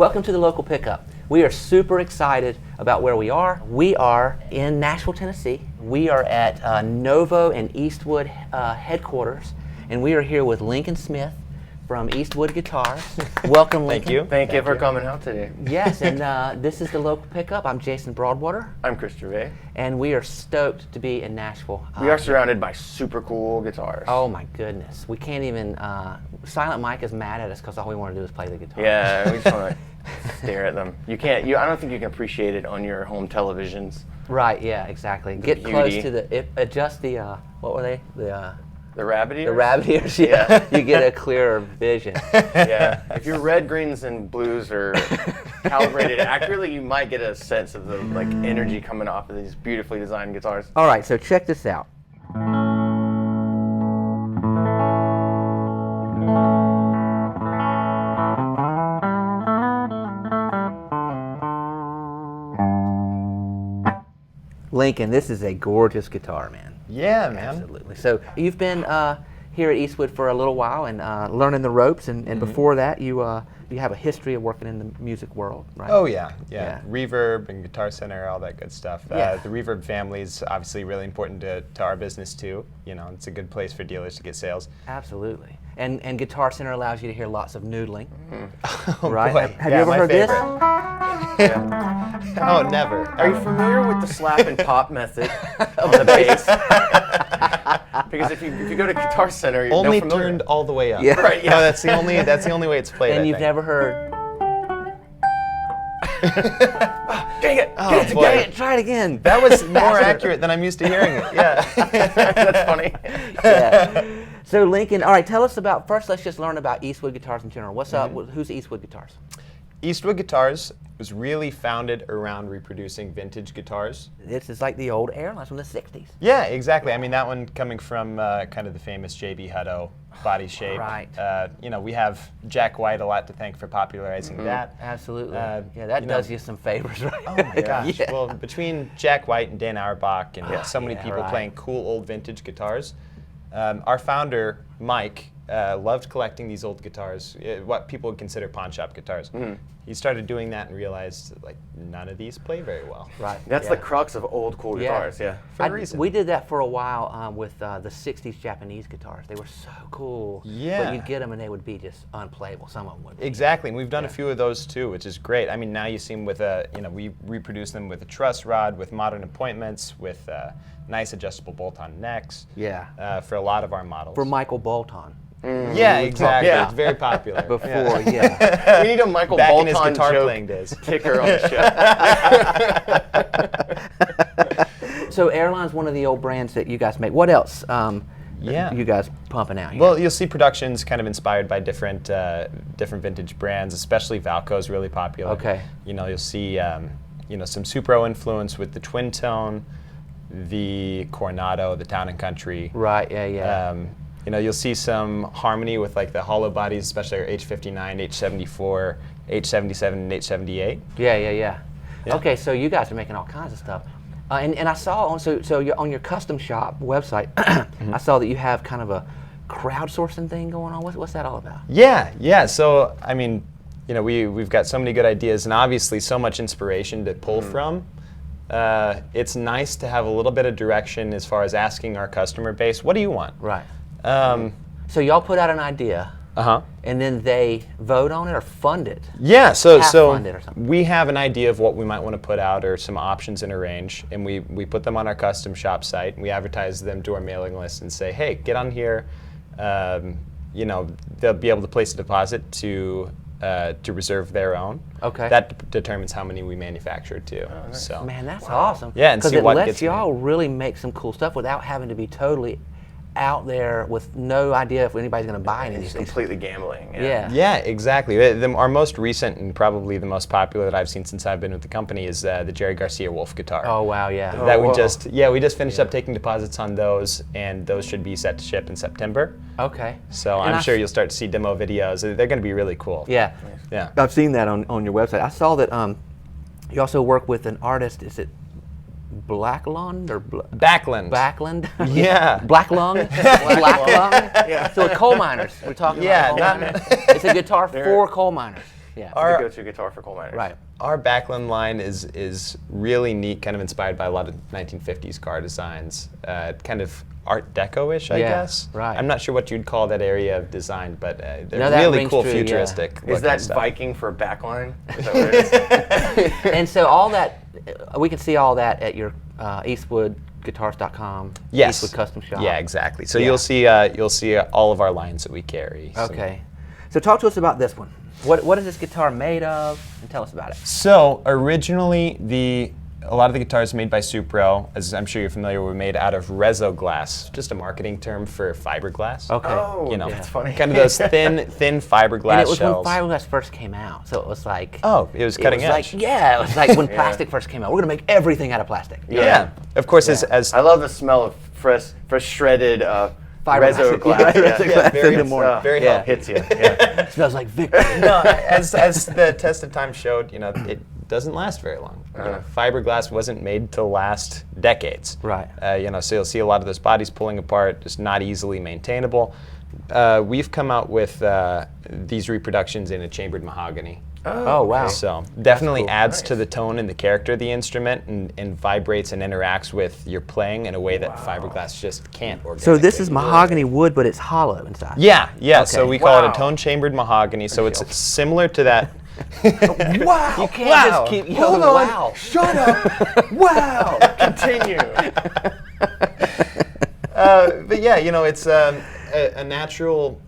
Welcome to the local pickup. We are super excited about where we are. We are in Nashville, Tennessee. We are at Novo and Eastwood headquarters, and we are here with Lincoln Smith from Eastwood Guitars. Welcome, Lincoln. Thank you for coming out today. Yes, and this is the local pickup. I'm Jason Broadwater. I'm Chris Gervais. And we are stoked to be in Nashville. We are surrounded by super cool guitars. Oh my goodness. We can't even, Silent Mike is mad at us because all we want to do is play the guitar. Yeah, we just want to stare at them. I don't think you can appreciate it on your home televisions. Right, yeah, exactly. Get close to adjust the, what were they? The rabbit ears? The rabbit ears, yeah. You get a clearer vision. Yeah. If your red, greens, and blues are calibrated accurately, you might get a sense of the energy coming off of these beautifully designed guitars. All right, so check this out. Lincoln, this is a gorgeous guitar, man. Yeah, man. Absolutely. So you've been here at Eastwood for a little while and learning the ropes, and before that, you have a history of working in the music world, right? Oh yeah. Reverb and Guitar Center, all that good stuff. The Reverb family is obviously really important to our business too. You know, it's a good place for dealers to get sales. Absolutely. And Guitar Center allows you to hear lots of noodling. Oh, right? Boy. Have you ever heard this? Oh, never. Are you familiar with the slap and pop method of the bass? Because if you go to Guitar Center, you're only turned all the way up. Yeah. Right, yeah. No, that's the only way it's played. And I you've think. never heard. Dang it! Dang it! Try it again. That was more accurate than I'm used to hearing it. Yeah. That's funny. Yeah. So Lincoln, all right, tell us about, first let's just learn about Eastwood Guitars in general. What's up, who's Eastwood Guitars? Eastwood Guitars was really founded around reproducing vintage guitars. This is like the old airlines from the 60s. Yeah, exactly. I mean, that one coming from kind of the famous J.B. Hutto body shape. Right. We have Jack White a lot to thank for popularizing that. Absolutely. Yeah, that does you some favors, right? Oh my gosh. Yeah. Well, between Jack White and Dan Auerbach and so many people right. playing cool old vintage guitars, our founder, Mike, loved collecting these old guitars, what people would consider pawn shop guitars. He started doing that and realized none of these play very well. Right. That's the crux of old cool guitars, yeah. For a reason. We did that for a while with the 60s Japanese guitars. They were so cool. Yeah. But you'd get them and they would be just unplayable. Some of them would be. Exactly, and we've done a few of those too, which is great. I mean, now you see them with we reproduce them with a truss rod, with modern appointments, with nice adjustable bolt-on necks. Yeah. For a lot of our models. For Michael Bolton. Yeah, exactly. Yeah. It's very popular. Before, yeah. We need a Michael Back Bolton in his guitar joke playing days. ticker on the show. So Airline's one of the old brands that you guys make. What else you guys pumping out here? Well, you'll see productions kind of inspired by different vintage brands, especially Valco's really popular. Okay. You'll see some Supro influence with the Twin Tone, the Coronado, the Town and Country. Right, yeah. You'll see some harmony with the hollow bodies, especially our H59, H74, H77, and H78. Yeah. Okay, so you guys are making all kinds of stuff. And I saw on your custom shop website, I saw that you have kind of a crowdsourcing thing going on. What's that all about? Yeah. So I mean, we've got so many good ideas and obviously so much inspiration to pull from. It's nice to have a little bit of direction as far as asking our customer base, what do you want? Right. So y'all put out an idea, and then they vote on it or fund it? Yeah, so fund it or something. We have an idea of what we might want to put out or some options in a range, and we put them on our custom shop site, and we advertise them to our mailing list and say, hey, get on here. They'll be able to place a deposit to reserve their own. Okay. That determines how many we manufacture too. Oh, nice. So. Man, that's awesome. Yeah, and see what lets gets y'all really make some cool stuff without having to be totally out there with no idea if anybody's going to buy any of these It's things. completely gambling. Yeah, exactly. Our most recent and probably the most popular that I've seen since I've been with the company is the Jerry Garcia Wolf guitar. Oh wow, yeah. That we just finished up taking deposits on those, and those should be set to ship in September. Okay. So I'm sure you'll start to see demo videos. They're going to be really cool. Yeah. Yeah. I've seen that on your website. I saw that you also work with an artist. Is it Blacklund or Backland. Backland? Yeah. Black Lung? Black Lung? Yeah. So with coal miners, we're talking about coal miners. It's a guitar for coal miners. Yeah. the go-to guitar for coal miners. Right. Our Backlund line is really neat, kind of inspired by a lot of 1950s car designs, kind of Art Deco-ish, I guess. Right. I'm not sure what you'd call that area of design, but they're No, that really rings cool, true, yeah. futuristic. Is looking that stuff. Viking for backline? Is that what it is? And so all that, we can see all that at your EastwoodGuitars.com. Yes. Eastwood Custom Shop. Yeah, exactly. So Yeah. you'll see all of our lines that we carry. Okay. So talk to us about this one. What is this guitar made of? And tell us about it. So originally, a lot of the guitars made by Supro, as I'm sure you're familiar, were made out of reso glass, just a marketing term for fiberglass. Okay. Oh, You know, that's funny. kind of those thin fiberglass And it was shells. when fiberglass first came out, so it was like. Oh, it was cutting edge. Like, yeah, it was like when plastic first came out. We're gonna make everything out of plastic. Yeah. Of course, as I love the smell of fresh shredded Fiberglass. reso glass. Yeah, reso glass very in the good morning. stuff. Very Yeah. Hits you. Yeah. It smells like victory. no, as the test of time showed, it doesn't last very long. Fiberglass wasn't made to last decades. Right. So you'll see a lot of those bodies pulling apart, just not easily maintainable. We've come out with these reproductions in a chambered mahogany. Oh, wow. So definitely cool. adds to the tone and the character of the instrument, and vibrates and interacts with your playing in a way that fiberglass just can't organically. So this is mahogany wood, but it's hollow inside. Yeah. So Okay. we call it Wow. a tone chambered mahogany. So it's similar to that. Wow. You can't just keep yelling, Hold on. wow. Shut up. Wow. Continue. But yeah, it's a natural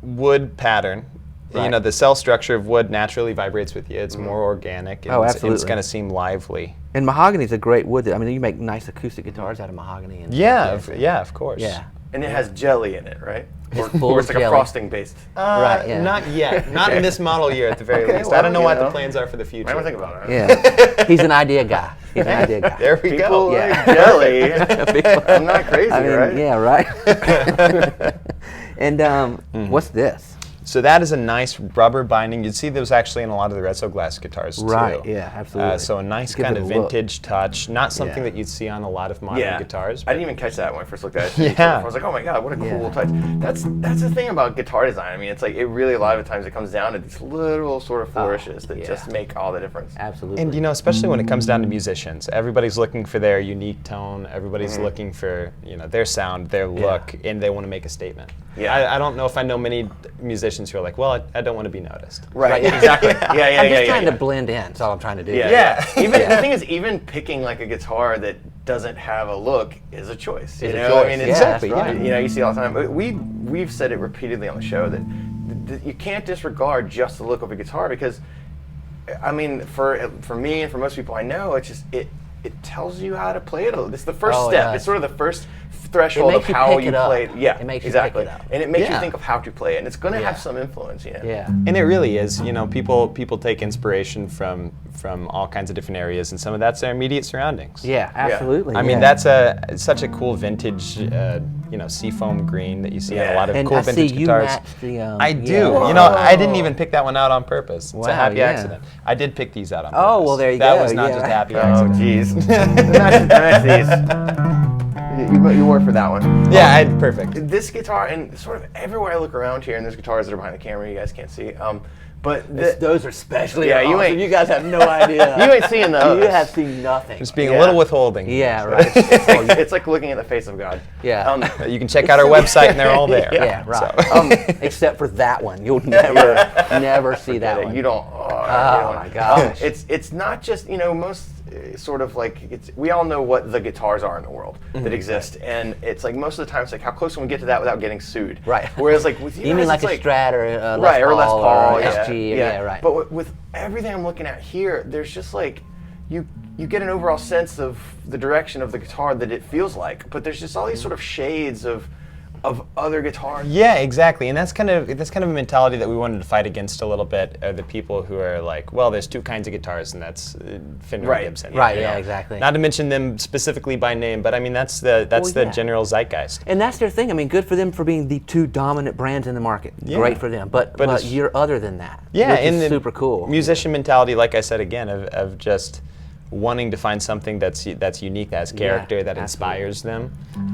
wood pattern. Right. The cell structure of wood naturally vibrates with you. It's more organic. And Oh, it's absolutely. going to seem lively. And mahogany is a great wood. I mean, you make nice acoustic guitars out of mahogany. And Of course. Yeah. And it has jelly in it, right? It's full Or of it's like jelly. a frosting based. Right, yeah. Not yet. Not in this model year, at the very Okay, least. well, I don't know what you the know. plans are for the future. I don't think about it. Yeah. He's an idea guy. He's an idea guy. There we People go. Yeah. like jelly. I'm not crazy, I mean, right? yeah, right. And what's this? So that is a nice rubber binding. You'd see those actually in a lot of the reso glass guitars too. Right, yeah, absolutely. So a nice Gives kind it of a look. vintage touch. Not something Yeah. that you'd see on a lot of modern guitars. I didn't even catch that when I first looked at it. Yeah. I was like, oh my god, what a cool Yeah. touch. That's the thing about guitar design. I mean, it's like it really a lot of times it comes down to these little sort of flourishes that yeah. just make all the difference. Absolutely. And especially when it comes down to musicians, everybody's looking for their unique tone. Everybody's looking for their sound, their look, and they want to make a statement. Yeah. I don't know if I know many musicians who are like, well, I don't want to be noticed. Right. Exactly. Yeah. I'm just trying to blend in. That's all I'm trying to do. Yeah. Even the thing is, even picking like a guitar that doesn't have a look is a choice. Is You a know, choice. I mean, Yeah, it's, that's right. You see all the time. We've said it repeatedly on the show that you can't disregard just the look of a guitar because, I mean, for me and for most people I know, it's just it tells you how to play it. It's the first Oh, step. yeah. It's sort of the first threshold of makes you how pick you it up. play it. Yeah, It makes you exactly. pick it up. And it makes you Yeah. think of how to play it, and it's going to Yeah. have some influence. Yeah. And it really is. People take inspiration from all kinds of different areas, and some of that's their immediate surroundings. Yeah, absolutely. I mean, yeah. that's such a cool vintage, seafoam green that you see on a lot of And cool I see vintage you guitars. match the. I do. yeah. I didn't even pick that one out on purpose. It's a Wow, happy yeah. accident. I did pick these out on purpose. Oh, well, there you that go, was not yeah. just a happy Oh, accident. jeez. Match these. You work for that one. Yeah, perfect. This guitar, and sort of everywhere I look around here, and there's guitars that are behind the camera you guys can't see. But Those are especially Yeah, you awesome. ain't- You guys have no idea. you ain't seeing those. You have seen nothing. Just being Yeah. a little withholding. Yeah, right. It's like looking at the face of God. Yeah. You can check out our website, and they're all there. Yeah, right. So. Except for that one, you'll never see that one. You don't. Oh my gosh. It's not just most sort of like we all know what the guitars are in the world that exist, and it's like most of the time it's like how close can we get to that without getting sued? Right. Whereas like with you, You mean guys, like it's a Strat or a Les right, or Les Paul Paul, or yeah, SG? Yeah, right. But with everything I'm looking at here, there's just like you get an overall sense of the direction of the guitar that it feels like, but there's just all these sort of shades of other guitars. Yeah, exactly, and that's kind of a mentality that we wanted to fight against a little bit. The people who are like, well, there's two kinds of guitars, and that's Fender Right. and Gibson. Right, you yeah, know? exactly. Not to mention them specifically by name, but I mean that's the yeah. general zeitgeist. And that's their thing. I mean, good for them for being the two dominant brands in the market. Yeah. Great for them. But it's- you're other than that. Yeah, which and is the super cool. musician mentality, like I said again, of just wanting to find something that's unique, that has character, that inspires them,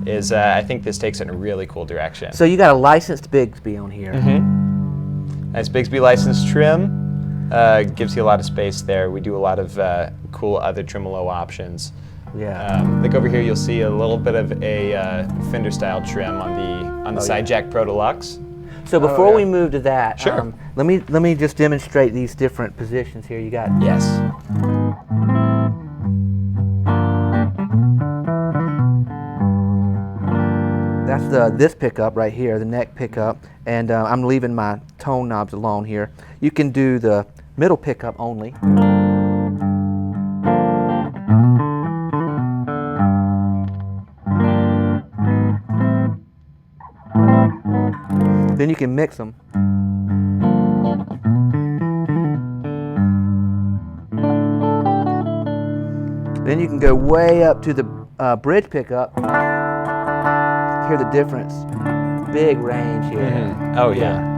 is I think this takes it in a really cool direction. So you got a licensed Bigsby on here. Nice Bigsby licensed trim. Gives you a lot of space there. We do a lot of cool other tremolo options. Yeah. Like over here, you'll see a little bit of a Fender style trim on the Side Jack Pro Deluxe. So before we move to that, Sure. let me just demonstrate these different positions here. You got Yes. that's this pickup right here, the neck pickup, and I'm leaving my tone knobs alone here. You can do the middle pickup only. Then you can mix them. Then you can go way up to the bridge pickup. Hear the difference. Big range here. Mm-hmm. Oh yeah.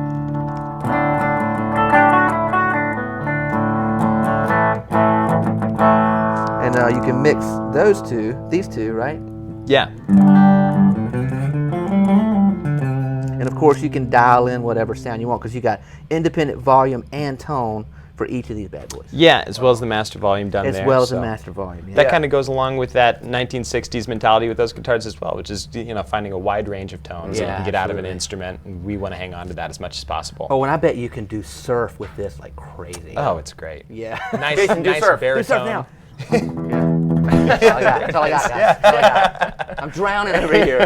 And you can mix these two, right? Yeah. And of course you can dial in whatever sound you want because you got independent volume and tone for each of these bad boys. Yeah, as well as the master volume done there. As well as so the master volume. Yeah. That kind of goes along with that 1960s mentality with those guitars as well, which is finding a wide range of tones that you can get out of an instrument, and we want to hang on to that as much as possible. Oh, and I bet you can do surf with this like crazy. Oh, it's great. Yeah. Nice, Jason, do nice surf. baritone. Do surf now. That's all I got. That's all I got, guys. That's all I got. I'm drowning over here.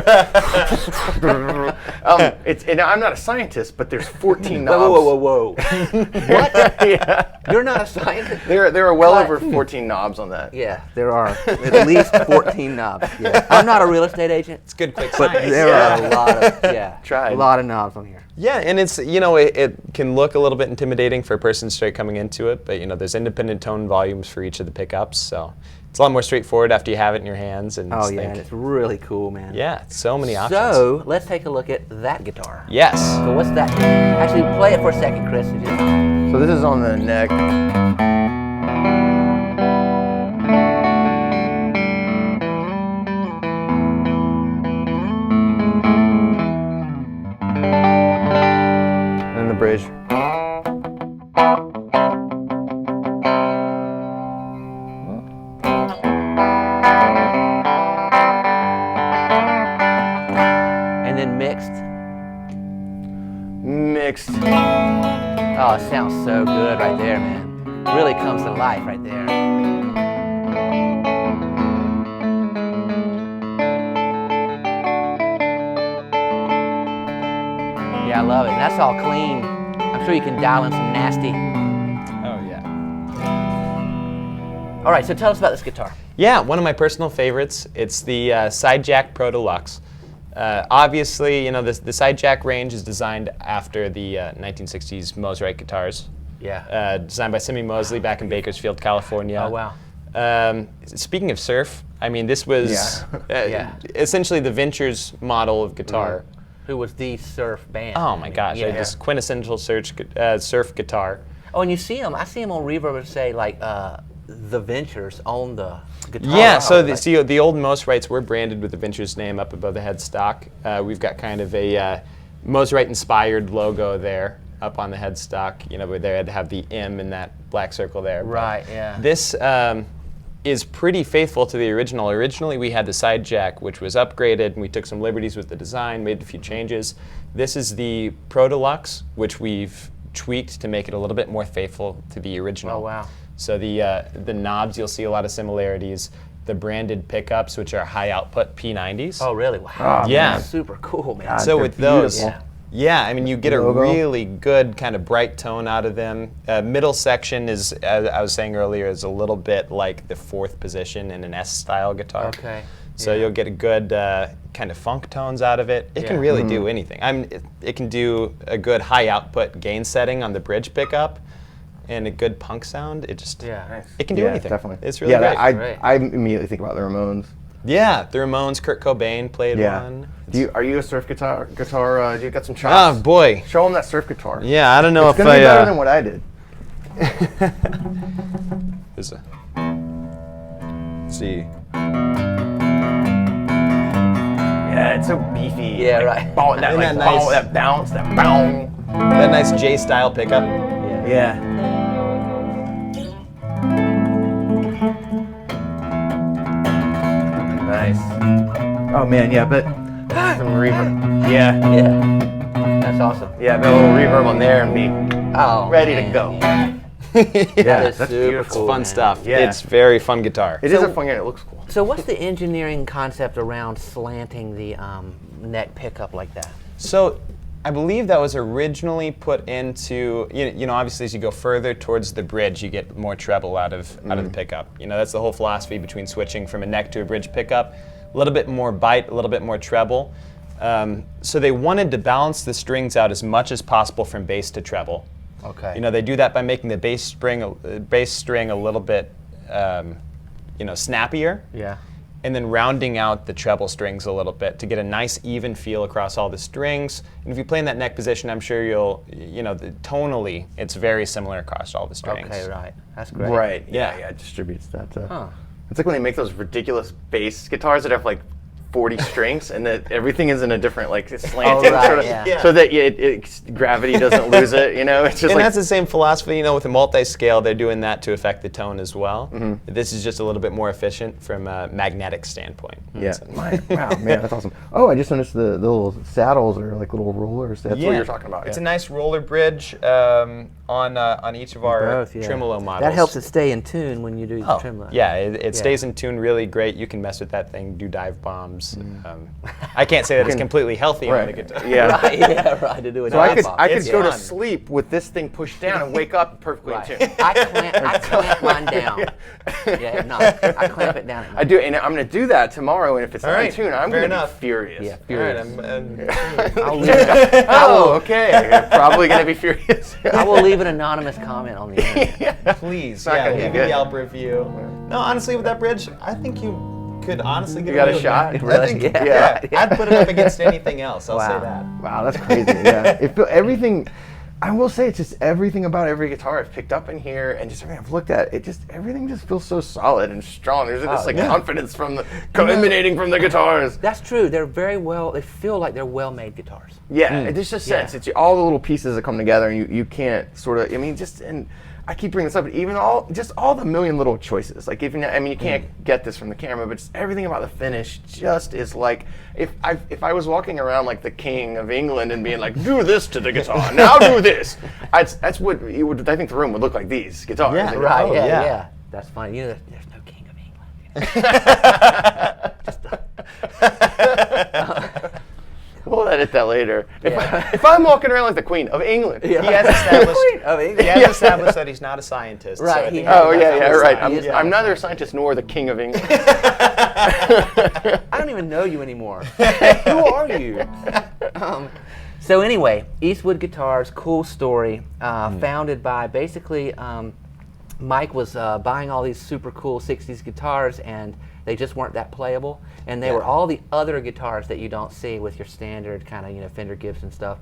And I'm not a scientist, but there's 14 knobs. Whoa. What? Yeah. You're not a scientist? There are well over 14 knobs on that. Yeah, there are at least 14 knobs. Yeah. I'm not a real estate agent. It's good quick But science. there are a lot of Tried. a lot of knobs on here. Yeah, and it's it can look a little bit intimidating for a person straight coming into it, but there's independent tone volumes for each of the pickups, so it's a lot more straightforward after you have it in your hands and Oh just yeah, think, and it's really cool, man. yeah, so many options. So let's take a look at that guitar. Yes. So what's that? Actually, play it for a second, Chris. and just- So this is on the neck. And the bridge. And then mixed. Mixed. Oh, it sounds so good right there, man. Really comes to life right there. Yeah, I love it. And that's all clean. I'm sure you can dial in some nasty. Oh yeah. All right, so tell us about this guitar. Yeah, one of my personal favorites. It's the Side Jack Pro Deluxe. Obviously, the Side Jack range is designed after the 1960s Mosrite guitars. Yeah. Designed by Simi Mosley back in Bakersfield, California. Oh, wow. Speaking of surf, I mean, this was Yeah. essentially the Ventures model of guitar. Who was the surf band? Oh my gosh, Yeah. this quintessential surf guitar. Oh, and you see them. I see them on Reverb and say like the Ventures on the guitar. Yeah, so Like- the old Mosrites were branded with the Ventures name up above the headstock. We've got kind of a Mosrite inspired logo there up on the headstock. Where they had to have the M in that black circle there. But Right, yeah. This is pretty faithful to the original. Originally, we had the Side Jack, which was upgraded, and we took some liberties with the design, made a few changes. This is the Pro Deluxe, which we've tweaked to make it a little bit more faithful to the original. Oh, wow. So the knobs, you'll see a lot of similarities. The branded pickups, which are high output P90s. Oh, really? Wow. Yeah. That's super cool, man. So they're with those, beautiful. yeah, I mean, you get a Logo. really good kind of bright tone out of them. Middle section is, as I was saying earlier, is a little bit like the fourth position in an S-style guitar. Okay. So Yeah. you'll get a good kind of funk tones out of it. It can Yeah. really do anything. It can do a good high output gain setting on the bridge pickup and a good punk sound. It just, Yeah. Nice. it can do Yeah, anything. definitely. It's really great. Great. I immediately think about the Ramones. Yeah, the Ramones, Kurt Cobain played one. Are you a surf guitar? You got some Oh chops? boy. Show them that surf guitar. Yeah, I don't know It's if gonna be better I. than what I did. There's a. Let's see. Yeah, it's so beefy. Yeah, right. That, Isn't like, that nice? that bounce, that bounce. That nice J style pickup. Yeah. Nice. Oh man, yeah, but some reverb. Yeah, Yeah. That's awesome. yeah, a little reverb on there and be Oh, ready man, to go. yeah. Yeah, is that's super beautiful. cool, Fun man. stuff. Yeah. It's very fun guitar. It is a fun game. It looks cool. So what's the engineering concept around slanting the neck pickup like that? So I believe that was originally put into, you know, obviously as you go further towards the bridge, you get more treble out of the pickup. You know, that's the whole philosophy between switching from a neck to a bridge pickup. A little bit more bite, a little bit more treble. So they wanted to balance the strings out as much as possible from bass to treble. Okay. You know, they do that by making the bass string a little bit, you know, snappier. Yeah. And then rounding out the treble strings a little bit to get a nice even feel across all the strings. And if you play in that neck position, I'm sure you'll, you know, tonally, it's very similar across all the strings. Okay, right. That's great. Right. Yeah. Yeah. It distributes that. Huh. It's like when they make those ridiculous bass guitars that have like 40 strings and that everything is in a different like slanted right, sort of, yeah. so that gravity doesn't lose it. You know, it's just And like that's the same philosophy, you know, with a multi-scale, they're doing that to affect the tone as well. This is just a little bit more efficient from a magnetic standpoint. yeah. Wow, man, that's awesome. Oh, I just noticed the little saddles are like little rollers. That's what you're talking about. It's yeah. a nice roller bridge on each of our Both, yeah. tremolo models. That helps it stay in tune when you do the tremolo. Yeah, it stays in tune really great. You can mess with that thing, do dive bombs. I can't say that it's completely healthy on the guitar. Yeah. Right, yeah, right, to do it. So I could It's go to fun. sleep with this thing pushed down and wake up perfectly in Right. tune. I clamp mine down. Yeah, no, I clamp it down. I do, and I'm going to do that tomorrow. And if it's All not in right, tune, I'm fair going to be enough. furious. Yeah, All right, furious. I'll leave it. Oh, okay. You're probably going to be furious. I will leave an anonymous comment on the internet. please, not yeah, gonna be leave a good. Yelp review. No, honestly, with that bridge, I think you could honestly get You got away a with shot? that. Really? I think, Yeah. I'd put it up against anything else. I'll say Wow. that. Wow, that's crazy. Yeah, everything. I will say it's just everything about every guitar I've picked up in here and just everything I've looked at. Everything just feels so solid and strong. There's this like confidence from emanating from the guitars. That's true. They're very well. They feel like they're well-made guitars. Yeah, there's just Yeah. sense. It's all the little pieces that come together, and you can't sort of. I mean, and I keep bringing this up, but even all the million little choices. Like you can't get this from the camera, but just everything about the finish just is like if I was walking around like the king of England and being like, do this to the guitar, now do this. That's what you would. I think the room would look like these guitars. Yeah. Like, Right. Oh, yeah, yeah. yeah. That's funny. You know, there's no king of England. We'll edit that later. Yeah. If I'm walking around like the Queen of England, He has established. of England. He has established that he's not a scientist. so Right, I he think- has- oh yeah, That's right. how he is. I'm neither a scientist nor the King of England. I don't even know you anymore. Who are you? So anyway, Eastwood Guitars, cool story. Founded by basically, Mike was buying all these super cool 60s guitars and they just weren't that playable. And they were all the other guitars that you don't see with your standard kind of, Fender Gibson stuff.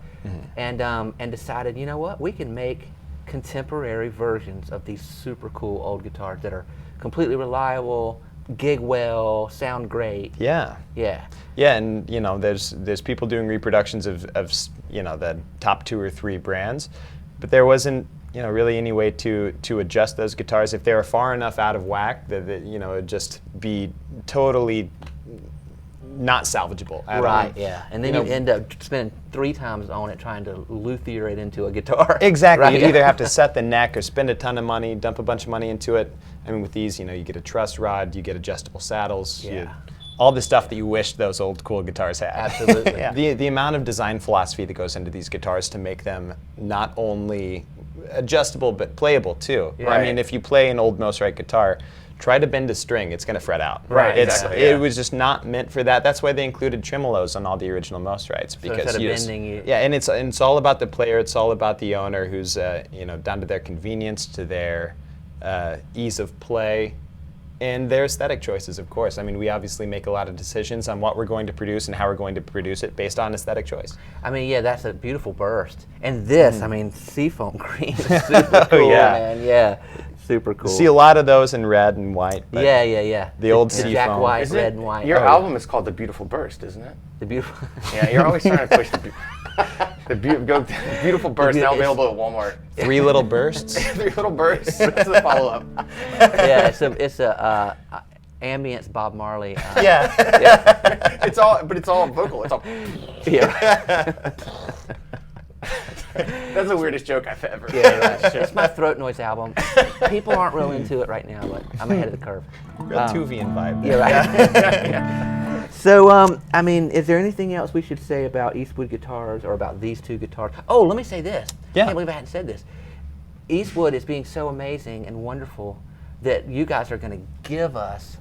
And decided, you know what, we can make contemporary versions of these super cool old guitars that are completely reliable, gig well, sound great. Yeah. Yeah. Yeah, and there's people doing reproductions of the top 2 or 3 brands, but there wasn't really any way to adjust those guitars if they were far enough out of whack that it'd just be totally not salvageable at all. Right, yeah. And then you end up spending 3 times on it trying to luthier it into a guitar. Exactly. Right? You either have to set the neck or spend a ton of money, dump a bunch of money into it. I mean, with these, you get a truss rod, you get adjustable saddles, all the stuff that you wish those old cool guitars had. Absolutely. Yeah. The amount of design philosophy that goes into these guitars to make them not only adjustable but playable too. Yeah. I mean, if you play an old Mosrite guitar, try to bend a string, it's going to fret out. Right, exactly, yeah. It was just not meant for that. That's why they included tremolos on all the original Mosrites. Because instead of you just- bending, you- yeah, and it's all about the player. It's all about the owner, who's down to their convenience, to their ease of play, and their aesthetic choices. Of course, I mean, we obviously make a lot of decisions on what we're going to produce and how we're going to produce it based on aesthetic choice. I mean, yeah, that's a beautiful burst. And this, I mean, seafoam green is super cool, yeah. man. Yeah, super cool. See a lot of those in red and white. But yeah. The old Jack seafoam. White, Isn't red it- and white. Your Oh, album is called The Beautiful Burst, isn't it? the beautiful. Yeah, you're always trying to push the Beautiful Burst, now It's- available at Walmart. 3 little bursts. 3 little bursts. That's the follow-up. Yeah, it's ambience Bob Marley. Yeah. It's all vocal. It's all. Yeah. That's the weirdest joke I've ever. Yeah, right. It's my throat noise album. People aren't real into it right now, but I'm ahead of the curve. Real Tuvian vibe. Yeah, right. So, I mean, is there anything else we should say about Eastwood Guitars or about these two guitars? Oh, let me say this. Yeah. I can't believe I hadn't said this. Eastwood is being so amazing and wonderful that you guys are going to give us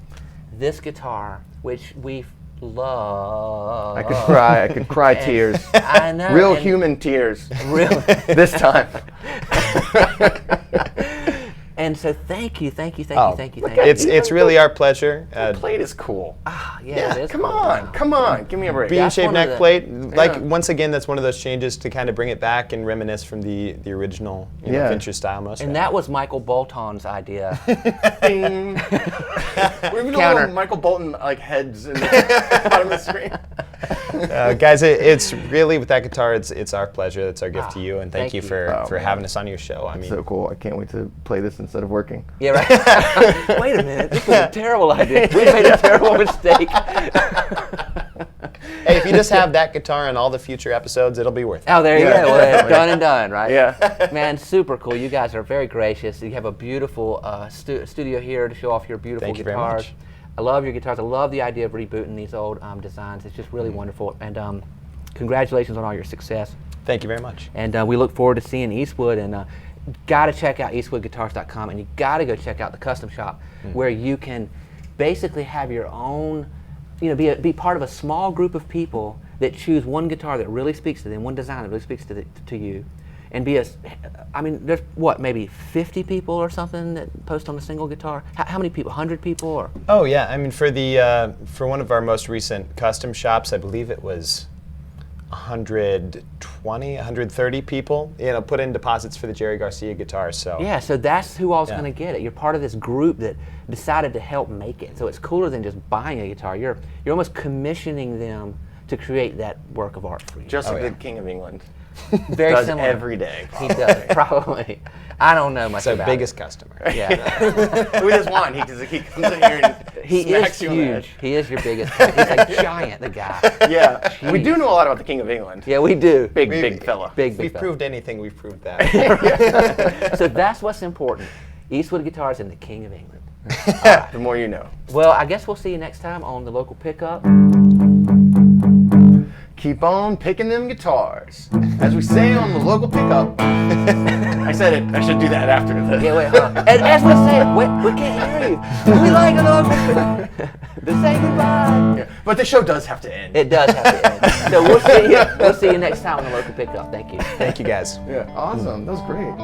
this guitar, which we love. I could cry tears. I know. Real human tears. Real. This time. And so thank you. It's really our pleasure. The plate is cool. Yeah, it is come cool. on, give me a break. Bean-shaped one of neck the- plate. Like, Yeah. once again, that's one of those changes to kind of bring it back and reminisce from the original vintage style most. And that was Michael Bolton's idea. Ding. We're even Counter. little Michael Bolton like heads in the bottom of the screen. Guys, it's really, with that guitar, it's our pleasure. It's our gift to you, and thank thank you you. for man. having us on your show. I mean, So cool. I can't wait to play this instead of working. Yeah, right. Wait a minute. This was a terrible idea. We made a terrible mistake. hey, if you just have that guitar in all the future episodes, it'll be worth it. Oh, there you Yeah. go. Well, done and done, right? Yeah. Man, super cool. You guys are very gracious. You have a beautiful studio here to show off your beautiful Thank you very guitars. much. I love your guitars. I love the idea of rebooting these old designs. It's just really wonderful. And congratulations on all your success. Thank you very much. And we look forward to seeing Eastwood. And got to check out eastwoodguitars.com, and you got to go check out the custom shop where you can basically have your own, be part of a small group of people that choose one guitar that really speaks to them, one design that really speaks to you, and there's maybe 50 people or something that post on a single guitar. How many people? 100 people? Or Oh yeah, I mean, for one of our most recent custom shops, I believe it was 120, 130 people, put in deposits for the Jerry Garcia guitars. So yeah, so that's who all's Yeah. going to get it. You're part of this group that decided to help make it. So it's cooler than just buying a guitar. You're almost commissioning them to create that work of art for you. Just like yeah. the King of England Very does similar. every day. He does, probably. I don't know much it's our about biggest it. customer. Yeah. With his wand, he comes in here and He smacks is you on the head. huge. He is your biggest. He's a giant, the guy. Yeah, we do know a lot about the King of England. Yeah, we do. Big fella. Big If we've fella. proved anything, we've proved that. So that's what's important. Eastwood Guitars and the King of England. The more you know. Well, I guess we'll see you next time on the local pickup. Keep on picking them guitars. As we say on the local pickup. I said it. I should do that after the. Yeah, wait, hold on. And as we say it, wait, we can't hear you. We like a local pickup. Say goodbye. Yeah. But the show does have to end. It does have to end. So we'll see you next time on the local pickup. Thank you. Thank you, guys. Yeah, awesome. That was great.